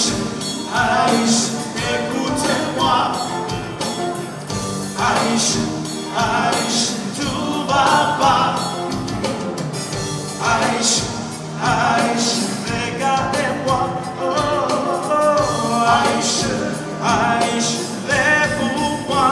Aïcha, écoutez-moi. Aïcha, Aïcha, tout va pas. Aïcha, Aïcha, regardez-moi. Oh, oh, oh. Aïcha, Aïcha, lève-moi.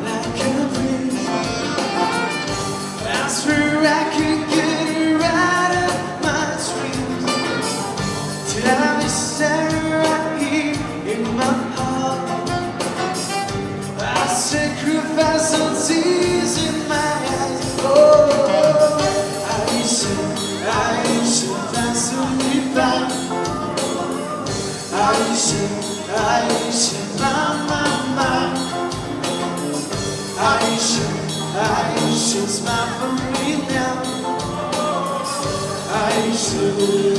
Like a breeze, I swear I could get her out of my dreams. Till I miss her right here in my heart. I sacrifice all tears in my eyes. Oh, Aïcha, passe-lui pas. Aïcha, ma. Aïcha, smile for me now. Aïcha.